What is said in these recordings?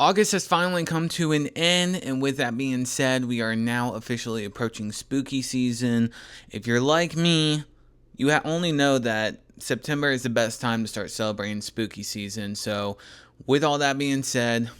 August has finally come to an end, and with that being said, we are now officially approaching spooky season. If you're like me, you only know that September is the best time to start celebrating spooky season. So, with all that being said,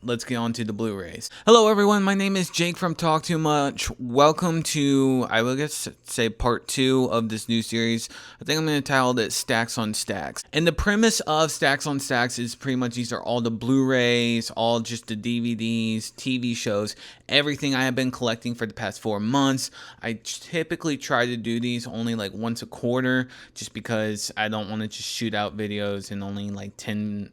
let's get on to the Blu-rays. Hello everyone, my name is Jake from Talk Too Much. Welcome to, I will say part 2 of this new series. I think I'm going to title it Stacks on Stacks. And the premise of Stacks on Stacks is pretty much these are all the Blu-rays, all just the DVDs, TV shows, everything I have been collecting for the past 4 months. I typically try to do these only like once a quarter, just because I don't want to just shoot out videos and only like 10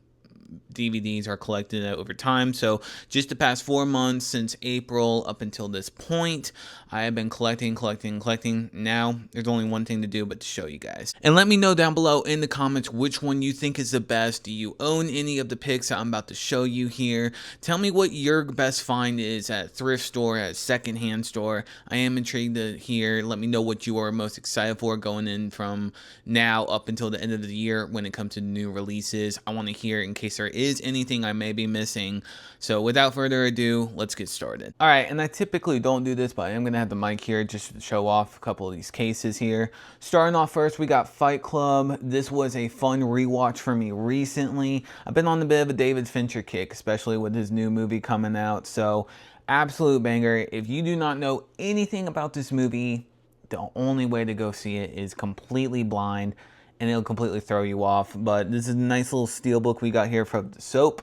DVDs are collected over time. So just the past 4 months since April up until this point, I have been collecting. Now there's only one thing to do but to show you guys. And let me know down below in the comments which one you think is the best. Do you own any of the picks that I'm about to show you here? Tell me what your best find is at a thrift store, at a secondhand store. I am intrigued to hear. Let me know what you are most excited for going in from now up until the end of the year when it comes to new releases. I want to hear in case there is anything I may be missing. So without further ado, let's get started. All right, and I typically don't do this, but I am gonna have the mic here just to show off a couple of these cases here. Starting off first, we got Fight Club. This was a fun rewatch for me recently. I've been on a bit of a David Fincher kick, especially with his new movie coming out. So absolute banger. If you do not know anything about this movie, the only way to go see it is completely blind, and it'll completely throw you off. But this is a nice little steelbook we got here from the soap.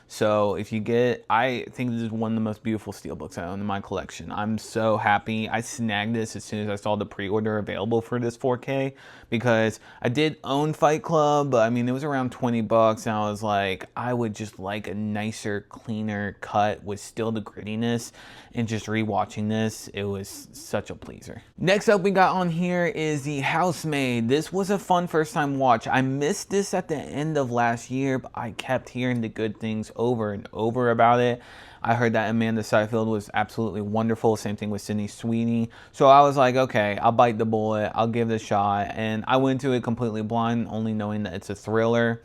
So if you get, I think this is one of the most beautiful steelbooks I own in my collection. I'm so happy. I snagged this as soon as I saw the pre-order available for this 4K, because I did own Fight Club, but I mean, it was around 20 bucks, and I was like, I would just like a nicer, cleaner cut with still the grittiness, and just rewatching this, it was such a pleaser. Next up we got on here is The Housemaid. This was a fun first time watch. I missed this at the end of last year, but I kept hearing the good things over and over about it. I heard that Amanda Seyfried was absolutely wonderful. Same thing with Sydney Sweeney. So I was like, okay, I'll bite the bullet. I'll give it a shot. And I went to it completely blind, only knowing that it's a thriller.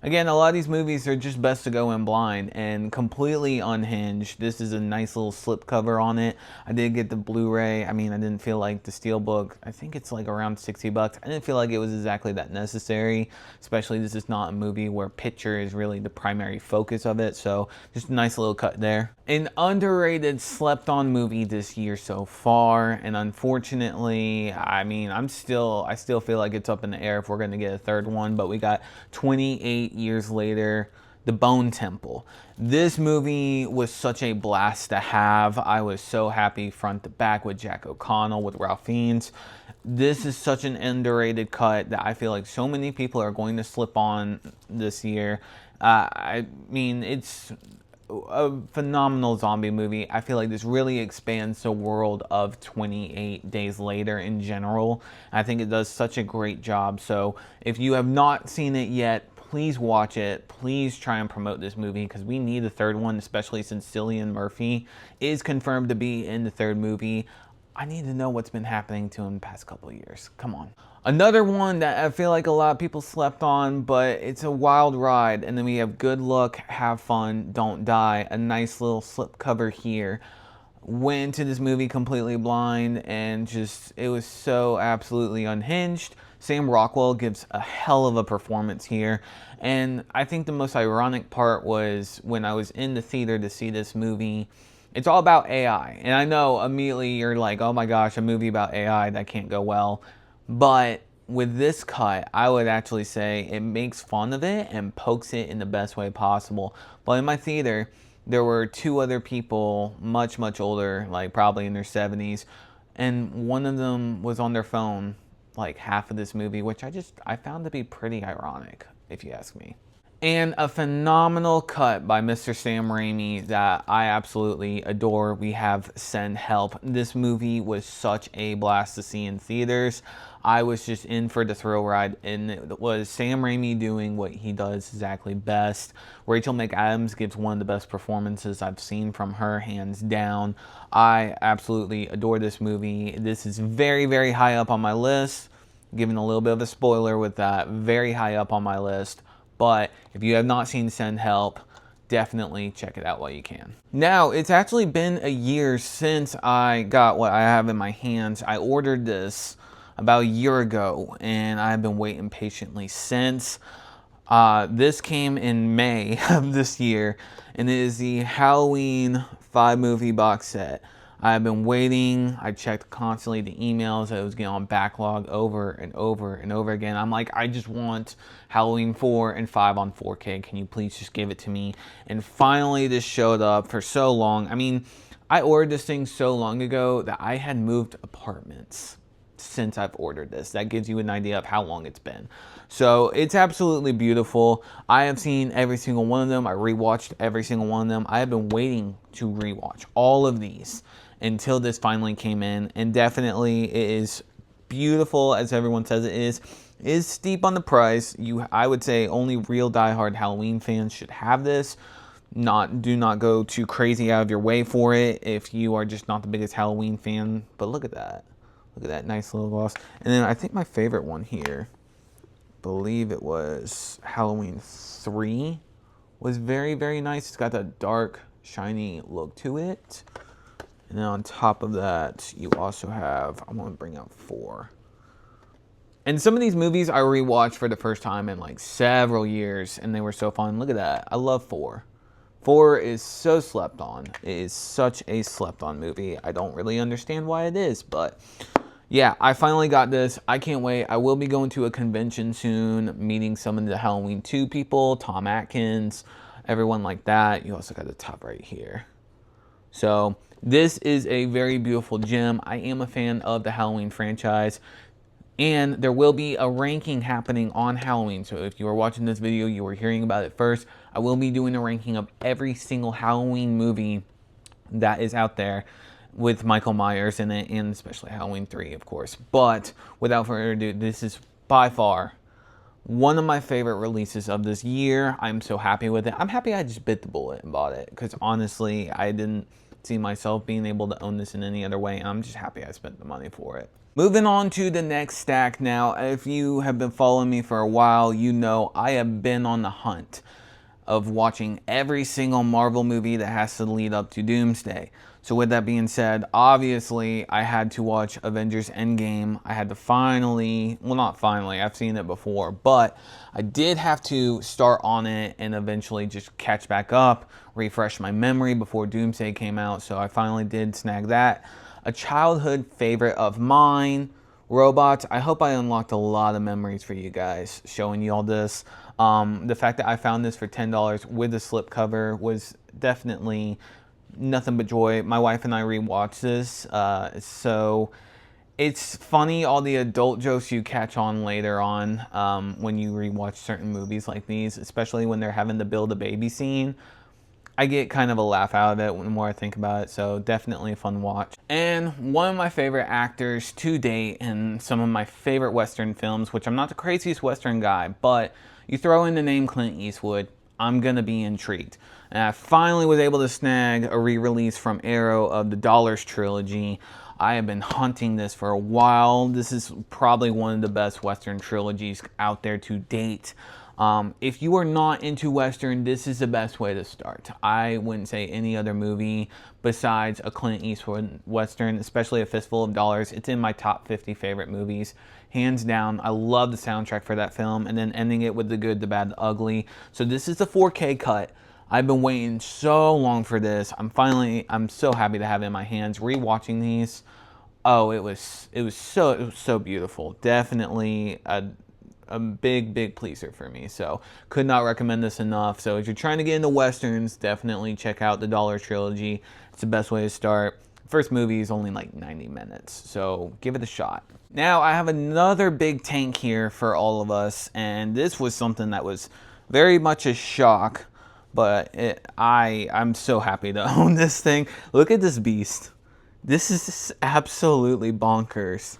Again, a lot of these movies are just best to go in blind, and completely unhinged. This is a nice little slipcover on it. I did get the Blu-ray. I mean, I didn't feel like the Steelbook, I think it's like around 60 bucks. I didn't feel like it was exactly that necessary, especially this is not a movie where picture is really the primary focus of it. So just a nice little cut there. An underrated, slept-on movie this year so far, and unfortunately, I mean, I still feel like it's up in the air if we're going to get a third one, but we got 28 years later, The Bone Temple. This movie was such a blast to have. I was so happy front to back with Jack O'Connell, with Ralph Fiennes. This is such an underrated cut that I feel like so many people are going to slip on this year. I mean, it's a phenomenal zombie movie. I feel like this really expands the world of 28 Days Later in general. I think it does such a great job. So if you have not seen it yet, please watch it. Please try and promote this movie, because we need a third one, especially since Cillian Murphy is confirmed to be in the third movie. I need to know what's been happening to him the past couple of years. Come on. Another one that I feel like a lot of people slept on, but it's a wild ride. And then we have Good Luck, Have Fun, Don't Die. A nice little slipcover here. Went into this movie completely blind, and just, it was so absolutely unhinged. Sam Rockwell gives a hell of a performance here. And I think the most ironic part was when I was in the theater to see this movie, it's all about AI. And I know immediately you're like, oh my gosh, a movie about AI, that can't go well. But with this cut, I would actually say it makes fun of it and pokes it in the best way possible. But in my theater, there were 2 other people, much, much older, like probably in their 70s. And one of them was on their phone like half of this movie, which I found to be pretty ironic, if you ask me. And a phenomenal cut by Mr. Sam Raimi that I absolutely adore. We have Send Help. This movie was such a blast to see in theaters. I was just in for the thrill ride, and it was Sam Raimi doing what he does exactly best. Rachel McAdams gives one of the best performances I've seen from her, hands down. I absolutely adore this movie. This is very, very high up on my list. Giving a little bit of a spoiler with that. Very high up on my list. But if you have not seen Send Help, definitely check it out while you can. Now, it's actually been a year since I got what I have in my hands. I ordered this about a year ago, and I've been waiting patiently since. This came in May of this year, and it is the Halloween 5 movie box set. I've been waiting. I checked constantly the emails. I was getting on backlog over and over and over again. I'm like, I just want Halloween 4 and 5 on 4K. Can you please just give it to me? And finally, this showed up for so long. I mean, I ordered this thing so long ago that I had moved apartments since I've ordered this. That gives you an idea of how long it's been. So it's absolutely beautiful. I have seen every single one of them. I rewatched every single one of them. I have been waiting to rewatch all of these until this finally came in, and definitely it is beautiful as everyone says it is. It is steep on the price. I would say only real diehard Halloween fans should have this. Do not go too crazy out of your way for it if you are just not the biggest Halloween fan. But look at that. Look at that nice little gloss. And then I think my favorite one here, believe it was Halloween 3, was very, very nice. It's got that dark, shiny look to it. And then on top of that, you also have, I'm going to bring out 4. And some of these movies I rewatched for the first time in like several years, and they were so fun. Look at that. I love 4. 4 is so slept on. It is such a slept on movie. I don't really understand why it is, but yeah, I finally got this. I can't wait. I will be going to a convention soon, meeting some of the Halloween 2 people, Tom Atkins, everyone like that. You also got the top right here. So this is a very beautiful gem. I am a fan of the Halloween franchise, and there will be a ranking happening on Halloween. So if you are watching this video, you are hearing about it first. I will be doing a ranking of every single Halloween movie that is out there with Michael Myers in it, and especially Halloween 3, of course. But without further ado, this is by far one of my favorite releases of this year. I'm so happy with it. I'm happy I just bit the bullet and bought it, because honestly, I didn't see myself being able to own this in any other way, and I'm just happy I spent the money for it. Moving on to the next stack now. If you have been following me for a while, you know I have been on the hunt of watching every single Marvel movie that has to lead up to Doomsday. So with that being said, obviously I had to watch Avengers Endgame. I had to finally, well not finally, I've seen it before, but I did have to start on it and eventually just catch back up, refresh my memory before Doomsday came out. So I finally did snag that. A childhood favorite of mine, robots. I hope I unlocked a lot of memories for you guys showing you all this. The fact that I found this for $10 with a slipcover was definitely nothing but joy. My wife and I rewatched this, so it's funny all the adult jokes you catch on later on when you rewatch certain movies like these, especially when they're having to build a baby scene. I get kind of a laugh out of it the more I think about it, so definitely a fun watch. And one of my favorite actors to date in some of my favorite Western films, which I'm not the craziest Western guy, but you throw in the name Clint Eastwood, I'm gonna be intrigued. And I finally was able to snag a re-release from Arrow of the Dollars trilogy. I have been hunting this for a while. This is probably one of the best Western trilogies out there to date. If you are not into Western, this is the best way to start. I wouldn't say any other movie besides a Clint Eastwood Western, especially A Fistful of Dollars. It's in my top 50 favorite movies. Hands down, I love the soundtrack for that film, and then ending it with The Good, the Bad, the Ugly. So this is the 4K cut. I've been waiting so long for this. I'm so happy to have it in my hands. Rewatching these, oh, it was so beautiful. Definitely a big pleaser for me. So could not recommend this enough. So if you're trying to get into Westerns, definitely check out the Dollar Trilogy. It's the best way to start. First movie is only like 90 minutes, so give it a shot. Now I have another big tank here for all of us, and this was something that was very much a shock, but I'm so happy to own this thing. Look at this beast. This is absolutely bonkers.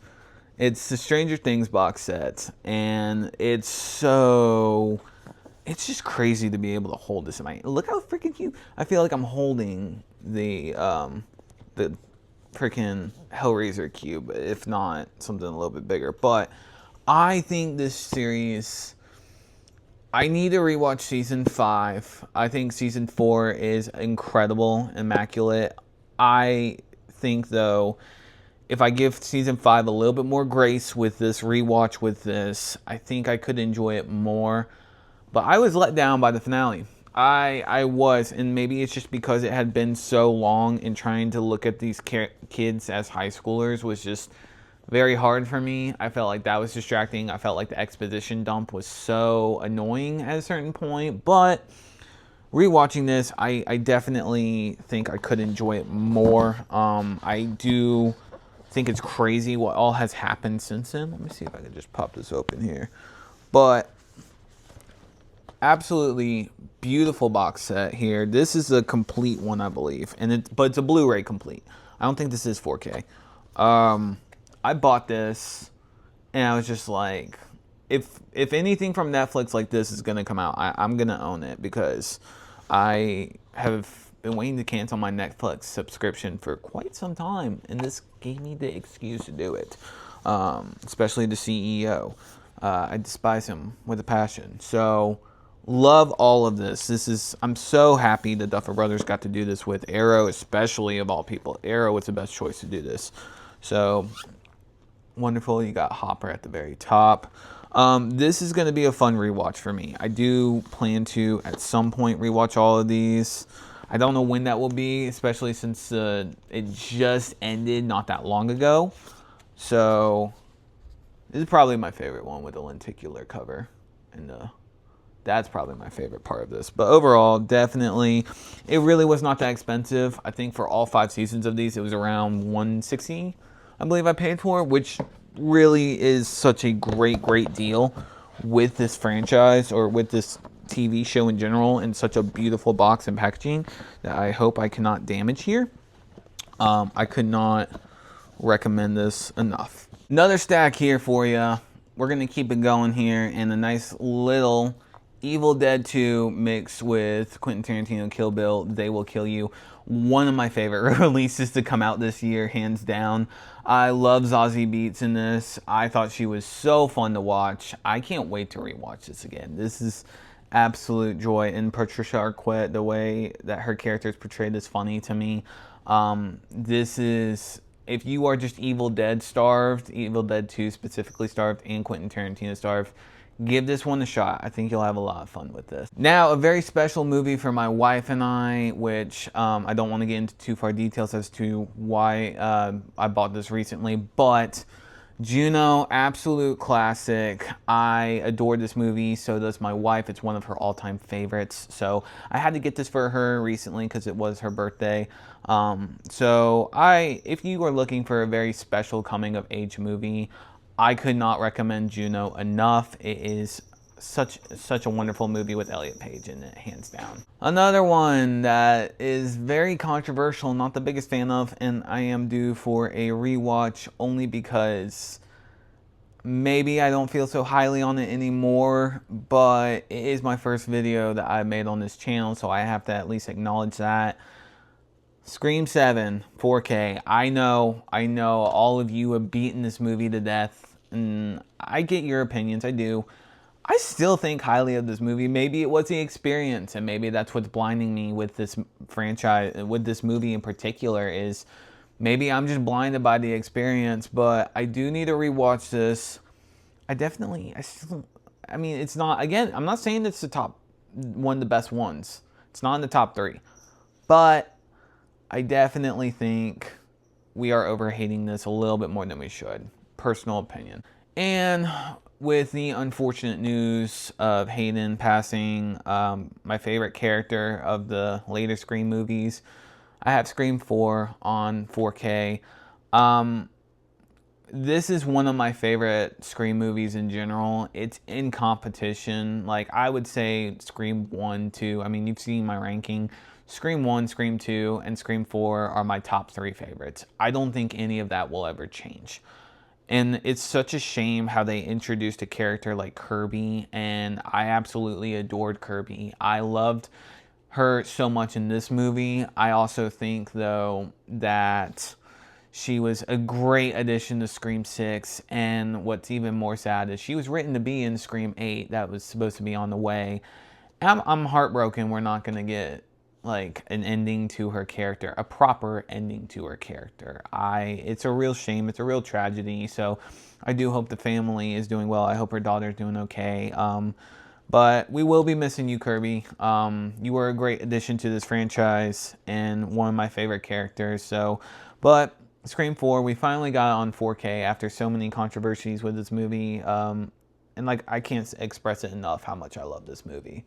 It's the Stranger Things box set, and it's just crazy to be able to hold this in my hand. Look how freaking cute. I feel like I'm holding the freaking Hellraiser cube, if not something a little bit bigger. But I think this series I need to rewatch season 5. I think season 4 is incredible, immaculate. I think, though, if I give season 5 a little bit more grace with this rewatch with this, I think I could enjoy it more. But I was let down by the finale. I was, and maybe it's just because it had been so long, and trying to look at these kids as high schoolers was just very hard for me. I felt like that was distracting. I felt like the exposition dump was so annoying at a certain point. But rewatching this, I definitely think I could enjoy it more. I do think it's crazy what all has happened since then. Let me see if I can just pop this open here. But absolutely beautiful box set here. This is a complete one, I believe, but it's a Blu-ray complete. I don't think this is 4K. I bought this, and I was just like, if anything from Netflix like this is gonna come out, I'm gonna own it, because I have been waiting to cancel my Netflix subscription for quite some time, and this gave me the excuse to do it. Especially the CEO. I despise him with a passion. So love all of this. I'm so happy the Duffer Brothers got to do this with Arrow, especially of all people. Arrow was the best choice to do this. So wonderful. You got Hopper at the very top. This is going to be a fun rewatch for me. I do plan to, at some point, rewatch all of these. I don't know when that will be, especially since it just ended not that long ago. So this is probably my favorite one with the lenticular cover. And that's probably my favorite part of this. But overall, definitely, it really was not that expensive. I think for all 5 seasons of these, it was around $160, I believe I paid for, which really is such a great deal with this franchise, or with this TV show in general, in such a beautiful box and packaging that I hope I cannot damage here. I could not recommend this enough. Another stack here for you. We're going to keep it going here, and a nice little Evil Dead 2 mixed with Quentin Tarantino Kill Bill, They Will Kill You. One of my favorite releases to come out this year, hands down. I love Zazie Beetz in this. I thought she was so fun to watch. I can't wait to rewatch this again. This is absolute joy. And Patricia Arquette, the way that her character is portrayed is funny to me. This is, if you are just Evil Dead starved, Evil Dead 2 specifically starved, and Quentin Tarantino starved, give this one a shot. I think you'll have a lot of fun with this. Now, a very special movie for my wife and I, which I don't want to get into too far details as to why I bought this recently, but Juno, absolute classic. I adore this movie. So does my wife. It's one of her all-time favorites. So I had to get this for her recently because it was her birthday. If you are looking for a very special coming-of-age movie, I could not recommend Juno enough. It is such a wonderful movie with Elliot Page in it, hands down. Another one that is very controversial, not the biggest fan of, and I am due for a rewatch only because maybe I don't feel so highly on it anymore, but it is my first video that I made on this channel, so I have to at least acknowledge that. Scream 7, 4K. I know all of you have beaten this movie to death, and I get your opinions, I do. I still think highly of this movie. Maybe it was the experience, and maybe that's what's blinding me with this franchise, with this movie in particular, is maybe I'm just blinded by the experience, but I do need to rewatch this. I mean, it's not, again, I'm not saying it's the top, one of the best ones. It's not in the top 3, but I definitely think we are overhating this a little bit more than we should. Personal opinion. And with the unfortunate news of Hayden passing, my favorite character of the later Scream movies, I have Scream 4 on 4K. This is one of my favorite Scream movies in general. It's in competition. Like, I would say Scream 1, 2. I mean, you've seen my ranking. Scream 1, Scream 2, and Scream 4 are my top 3 favorites. I don't think any of that will ever change. And it's such a shame how they introduced a character like Kirby, and I absolutely adored Kirby. I loved her so much in this movie. I also think, though, that She was a great addition to Scream 6, and what's even more sad is she was written to be in Scream 8 that was supposed to be on the way. I'm heartbroken we're not going to get like an ending to her character, a proper ending to her character. It's a real shame, it's a real tragedy, so I do hope the family is doing well. I hope her daughter's doing okay. But we will be missing you, Kirby. You were a great addition to this franchise and one of my favorite characters. But Scream 4, we finally got it on 4K after so many controversies with this movie. And like, I can't express it enough how much I love this movie.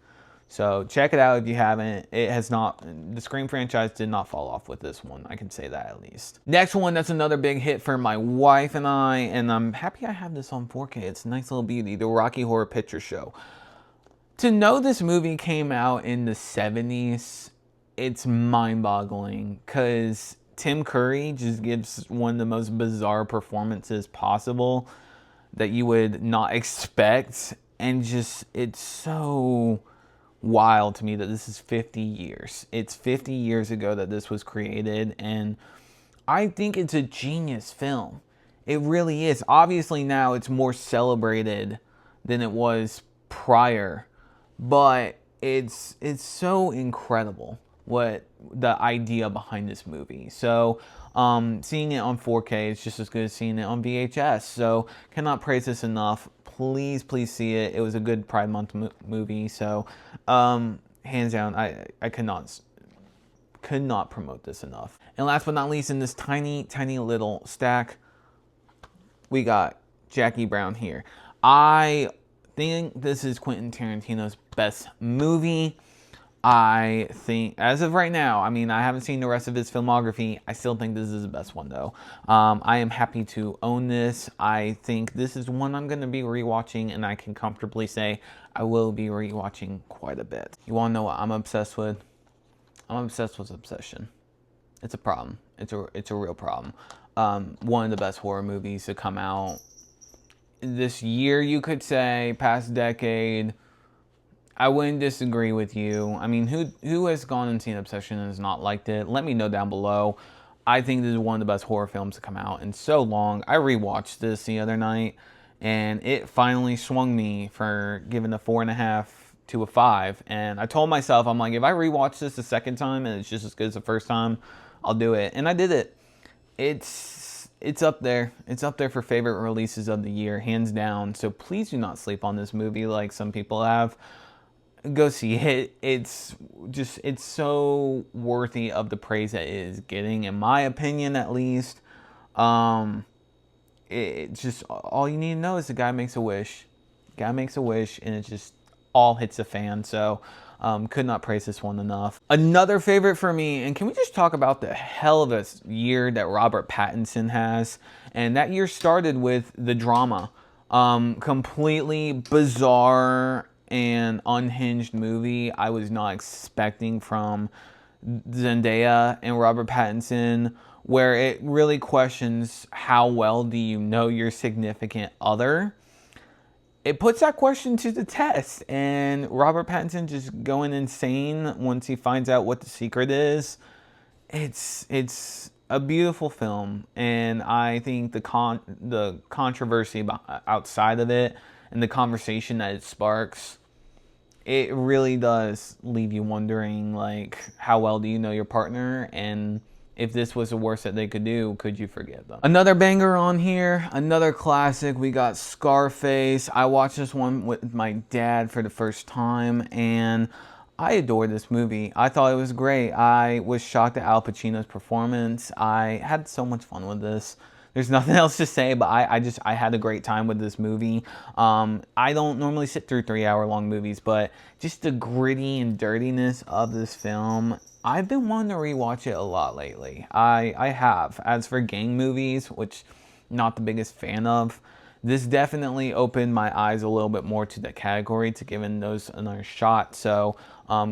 So check it out if you haven't. It has not, the Scream franchise did not fall off with this one. I can say that at least. Next one, that's another big hit for my wife and I'm happy I have this on 4K. It's a nice little beauty, the Rocky Horror Picture Show. To know this movie came out in the 70s, it's mind-boggling because Tim Curry just gives one of the most bizarre performances possible that you would not expect, and just, it's so wild to me that this is 50 years. It's 50 years ago that this was created, and I think it's a genius film. It really is. Obviously now it's more celebrated than it was prior, but it's so incredible what the idea behind this movie. So seeing it on 4K is just as good as seeing it on VHS. So cannot praise this enough. Please see it. It was a good Pride Month movie. So hands down, I could not promote this enough. And last but not least, in this tiny little stack, we got Jackie Brown here. I think this is Quentin Tarantino's best movie. I think, as of right now, I mean, I haven't seen the rest of his filmography. I still think this is the best one, though. I am happy to own this. I think this is one I'm going to be rewatching, and I can comfortably say I will be rewatching quite a bit. You want to know what I'm obsessed with? I'm obsessed with Obsession. It's a problem. It's a real problem. One of the best horror movies to come out this year, you could say, past decade. I wouldn't disagree with you. I mean, who has gone and seen Obsession and has not liked it? Let me know down below. I think this is one of the best horror films to come out in so long. I rewatched this the other night, and it finally swung me for giving a 4.5 to a 5. And I told myself, I'm like, if I rewatch this a second time and it's just as good as the first time, I'll do it. And I did it. It's up there. It's up there for favorite releases of the year, hands down. So please do not sleep on this movie like some people have. Go see it. It's so worthy of the praise that it is getting, in my opinion, at least. It's just, all you need to know is the guy makes a wish. Guy makes a wish, and it just all hits a fan. So could not praise this one enough. Another favorite for me, and can we just talk about the hell of a year that Robert Pattinson has? And that year started with The Drama. Completely bizarre and unhinged movie I was not expecting from Zendaya and Robert Pattinson, where it really questions how well do you know your significant other. It puts that question to the test, and Robert Pattinson just going insane once he finds out what the secret is. It's a beautiful film, and I think the controversy outside of it and the conversation that it sparks, it really does leave you wondering, like, how well do you know your partner, and if this was the worst that they could do, could you forgive them? Another banger on here, another classic, we got Scarface. I watched this one with my dad for the first time, and I adored this movie. I thought it was great. I was shocked at Al Pacino's performance. I had so much fun with this. There's nothing else to say, but I had a great time with this movie. I don't normally sit through 3-hour-long movies, but just the gritty and dirtiness of this film, I've been wanting to rewatch it a lot lately. I have. As for gang movies, which I'm not the biggest fan of, this definitely opened my eyes a little bit more to the category, to giving those another shot. So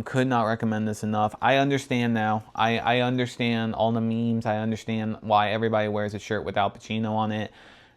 could not recommend this enough. I understand now. I understand all the memes. I understand why everybody wears a shirt with Al Pacino on it.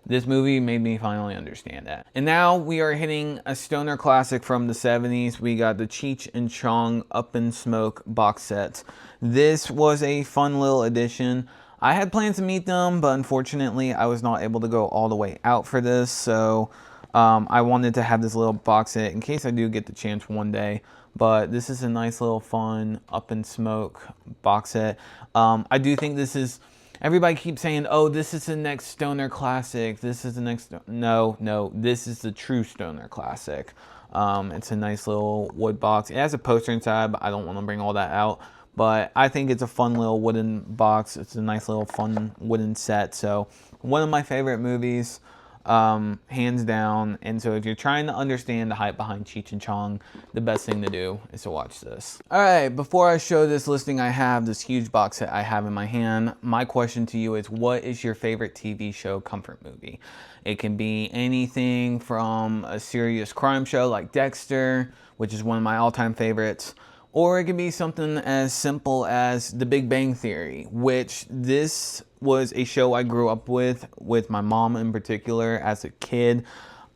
This movie made me finally understand that. And now we are hitting a stoner classic from the 70s. We got the Cheech and Chong Up in Smoke box set. This was a fun little addition. I had plans to meet them, but unfortunately I was not able to go all the way out for this, so I wanted to have this little box set in case I do get the chance one day. But this is a nice little fun Up in Smoke box set. I do think this is, everybody keeps saying, oh, this is the next stoner classic, this is the next, no, this is the true stoner classic. It's a nice little wood box. It has a poster inside, but I don't want to bring all that out. But I think it's a fun little wooden box. It's a nice little fun wooden set. So one of my favorite movies, hands down. And so if you're trying to understand the hype behind Cheech and Chong, the best thing to do is to watch this. All right, before I show this listing I have, this huge box set I have in my hand, my question to you is, what is your favorite TV show comfort movie? It can be anything from a serious crime show like Dexter, which is one of my all-time favorites, or it can be something as simple as The Big Bang Theory, which this was a show I grew up with my mom in particular as a kid.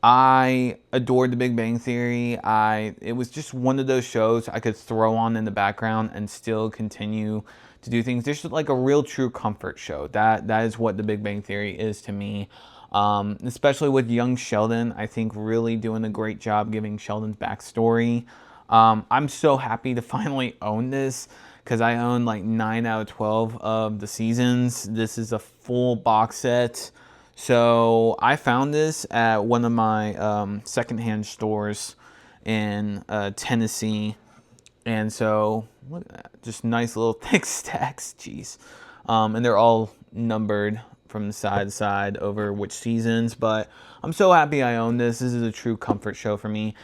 I adored The Big Bang Theory. It was just one of those shows I could throw on in the background and still continue to do things. There's like a real true comfort show. That is what The Big Bang Theory is to me. Especially with young Sheldon, I think really doing a great job giving Sheldon's backstory. I'm so happy to finally own this because I own like 9 out of 12 of the seasons. This is a full box set. So I found this at one of my secondhand stores in Tennessee. And so, look at that. Just nice little thick stacks. Jeez. And they're all numbered from side to side over which seasons. But I'm so happy I own this. This is a true comfort show for me.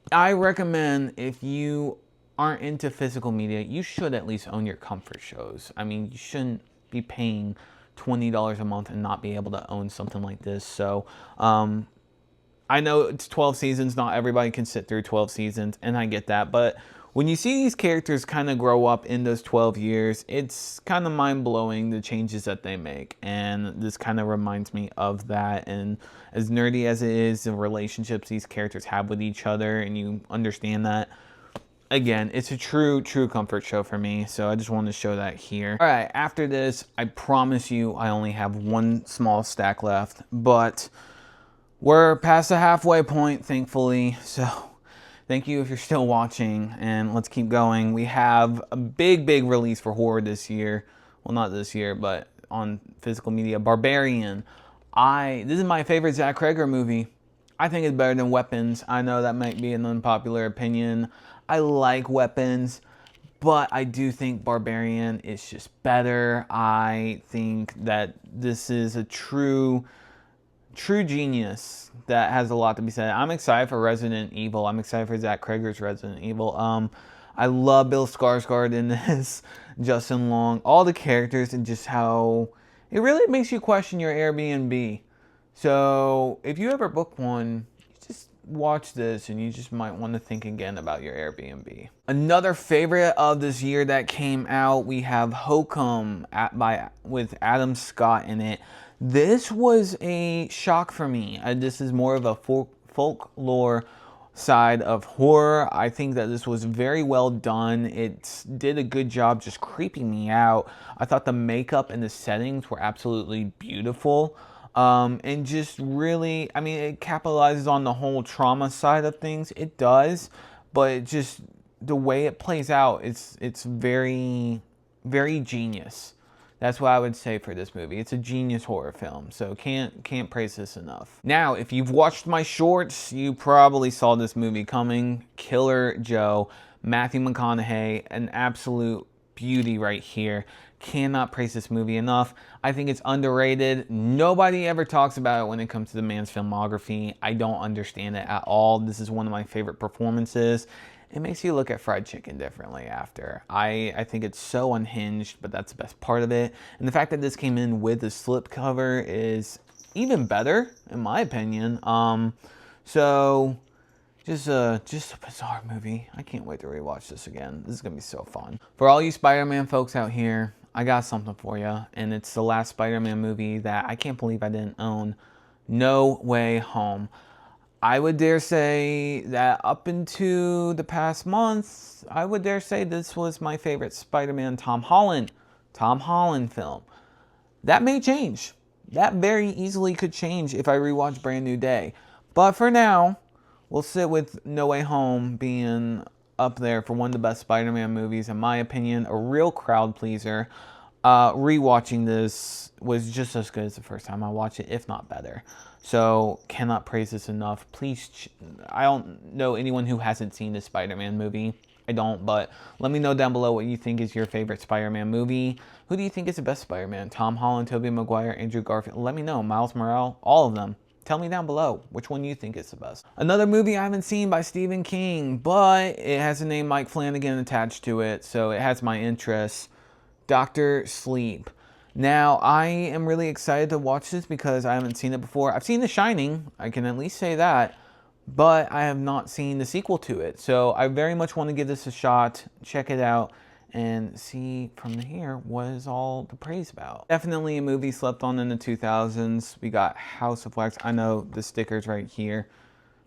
I recommend, if you aren't into physical media, you should at least own your comfort shows. I mean, you shouldn't be paying $20 a month and not be able to own something like this. So I know it's 12 seasons. Not everybody can sit through 12 seasons, and I get that. But when you see these characters kind of grow up in those 12 years, it's kind of mind-blowing, the changes that they make. And this kind of reminds me of that. And as nerdy as it is, the relationships these characters have with each other, and you understand that. Again, it's a true comfort show for me. So I just wanted to show that here. All right, after this, I promise you I only have one small stack left. But we're past the halfway point, thankfully. So thank you if you're still watching, and let's keep going. We have a big release for horror this year. Well, not this year, but on physical media. Barbarian. This is my favorite Zach Cregger movie. I think it's better than Weapons. I know that might be an unpopular opinion. I like Weapons, but I do think Barbarian is just better. I think that this is a true genius that has a lot to be said. I'm excited for Resident Evil. I'm excited for Zach Cregger's Resident Evil. I love Bill Skarsgård in this, Justin Long, all the characters, and just how it really makes you question your Airbnb. So if you ever book one, you just watch this and you just might want to think again about your Airbnb. Another favorite of this year that came out, we have Hokum with Adam Scott in it. This was a shock for me. This is more of a folklore side of horror. I think that this was very well done. It did a good job just creeping me out. I thought the makeup and the settings were absolutely beautiful. And just really, I mean, it capitalizes on the whole trauma side of things. It does, but it just, the way it plays out, it's very genius. That's what I would say for this movie. It's a genius horror film, so can't praise this enough. Now, if you've watched my shorts, you probably saw this movie coming. Killer Joe, Matthew McConaughey, an absolute beauty right here. Cannot praise this movie enough. I think it's underrated. Nobody ever talks about it when it comes to the man's filmography. I don't understand it at all. This is one of my favorite performances. It makes you look at fried chicken differently after. I think it's so unhinged, but that's the best part of it. And the fact that this came in with the slipcover is even better, in my opinion. So just a bizarre movie. I can't wait to rewatch this again. This is gonna be so fun. For all you Spider-Man folks out here, I got something for you, and it's the last Spider-Man movie that I can't believe I didn't own. No Way Home. I would dare say that up into the past month, I would dare say this was my favorite Spider-Man Tom Holland film. That may change. That very easily could change if I rewatch Brand New Day. But for now, we'll sit with No Way Home being up there for one of the best Spider-Man movies, in my opinion. A real crowd pleaser. Rewatching this was just as good as the first time I watched it, if not better. So, cannot praise this enough. Please, I don't know anyone who hasn't seen this Spider-Man movie. I don't, but let me know down below what you think is your favorite Spider-Man movie. Who do you think is the best Spider-Man? Tom Holland, Tobey Maguire, Andrew Garfield? Let me know. Miles Morales, all of them. Tell me down below which one you think is the best. Another movie I haven't seen by Stephen King, but it has the name Mike Flanagan attached to it, so it has my interest. Dr. Sleep. Now, I am really excited to watch this because I haven't seen it before. I've seen The Shining, I can at least say that, but I have not seen the sequel to it. So I very much want to give this a shot, check it out, and see from here what is all the praise about. Definitely a movie slept on in the 2000s. We got House of Wax. I know the sticker's right here.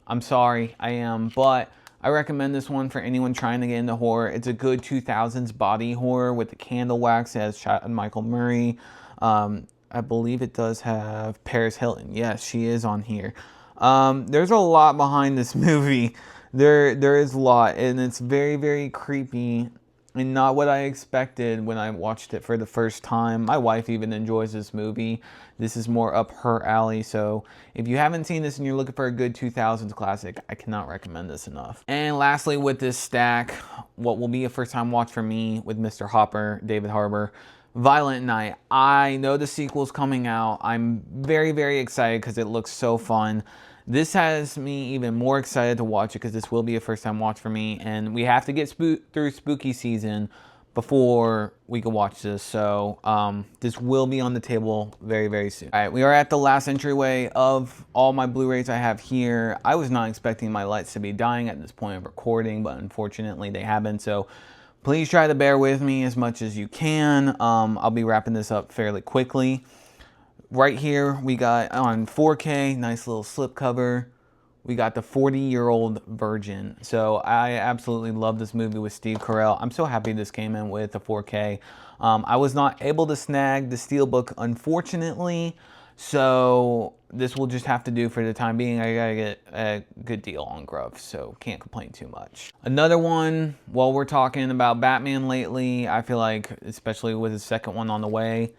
I'm sorry, I am, but I recommend this one for anyone trying to get into horror. It's a good 2000s body horror with the candle wax. It has shot Michael Murray. I believe it does have Paris Hilton. Yes, she is on here. There's a lot behind this movie. There is a lot, and it's very, very creepy and not what I expected when I watched it for the first time. My wife even enjoys this movie. This is more up her alley, so if you haven't seen this and you're looking for a good 2000s classic, I cannot recommend this enough. And lastly, with this stack, what will be a first time watch for me with Mr. Hopper, David Harbour, Violent Night. I know the sequel's coming out. I'm very, very excited because it looks so fun. This has me even more excited to watch it because this will be a first time watch for me, and we have to get through spooky season before we can watch this. So this will be on the table very, very soon. All right, we are at the last entryway of all my Blu-rays I have here. I was not expecting my lights to be dying at this point of recording, but unfortunately they haven't. So please try to bear with me as much as you can. I'll be wrapping this up fairly quickly. Right here, we got on 4K, nice little slipcover. We got the 40-year-old virgin. So I absolutely love this movie with Steve Carell. I'm so happy this came in with the 4K. I was not able to snag the Steelbook, unfortunately. So this will just have to do for the time being. I gotta get a good deal on Grove, so can't complain too much. Another one, while we're talking about Batman lately, I feel like, especially with the second one on the way,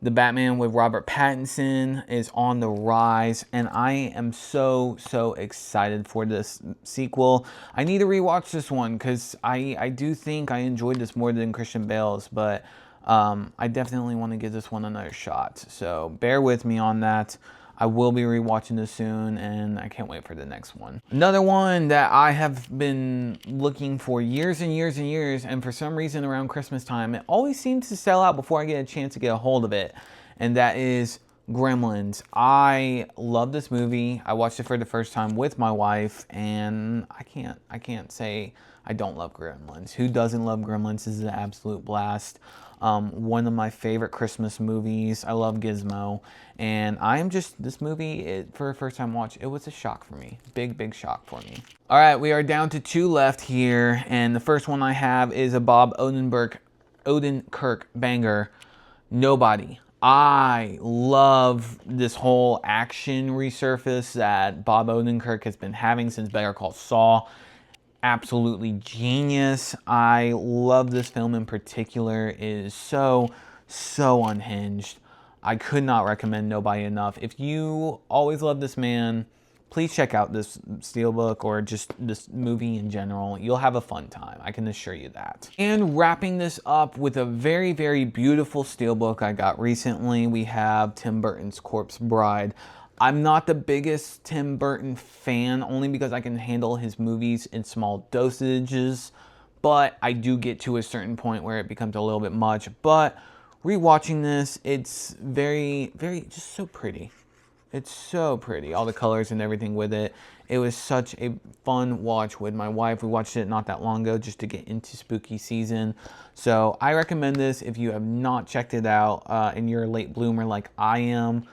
the Batman with Robert Pattinson is on the rise, and I am so excited for this sequel. I need to rewatch this one because I do think I enjoyed this more than Christian Bale's, but I definitely want to give this one another shot. So bear with me on that. I will be rewatching this soon, and I can't wait for the next one. Another one that I have been looking for years and years and years, and for some reason around Christmas time, it always seems to sell out before I get a chance to get a hold of it, and that is Gremlins. I love this movie. I watched it for the first time with my wife, and I can't say I don't love Gremlins. Who doesn't love Gremlins? This is an absolute blast. One of my favorite Christmas movies. I love Gizmo, and this movie, for a first time watch, it was a shock for me. Big shock for me. All right, we are down to 2 left here, and the first one I have is a Bob Odenkirk banger, Nobody. I love this whole action resurface that Bob Odenkirk has been having since Better Call Saul. Absolutely genius. I love this film in particular. It is so unhinged. I could not recommend Nobody enough. If you always love this man, please check out this Steelbook or just this movie in general. You'll have a fun time, I can assure you that. And wrapping this up with a very beautiful Steelbook I got recently, we have Tim Burton's Corpse Bride. I'm not the biggest Tim Burton fan, only because I can handle his movies in small dosages, but I do get to a certain point where it becomes a little bit much. But rewatching this, it's very just so pretty. It's so pretty, all the colors and everything with it. It was such a fun watch with my wife. We watched it not that long ago just to get into spooky season. So I recommend this if you have not checked it out and you're a late bloomer like I am.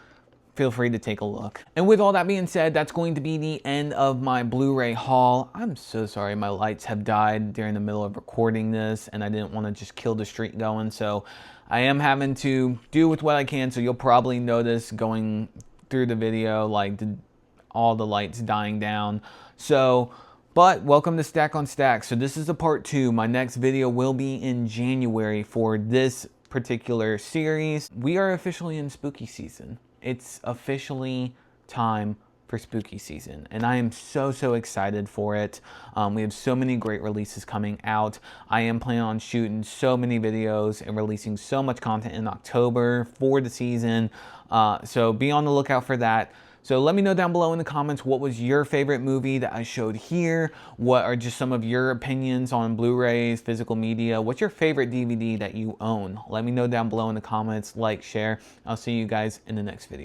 feel free to take a look. And with all that being said, that's going to be the end of my Blu-ray haul. I'm so sorry my lights have died during the middle of recording this, and I didn't want to just kill the streak going, so I am having to do with what I can, so you'll probably notice going through the video, like all the lights dying down. So, but welcome to Stack on Stack. So this is a part 2. My next video will be in January for this particular series. We are officially in spooky season. It's officially time for spooky season, and I am so excited for it. We have so many great releases coming out. I am planning on shooting so many videos and releasing so much content in October for the season, so be on the lookout for that. So let me know down below in the comments, what was your favorite movie that I showed here? What are just some of your opinions on Blu-rays, physical media? What's your favorite DVD that you own? Let me know down below in the comments. Like, share. I'll see you guys in the next video.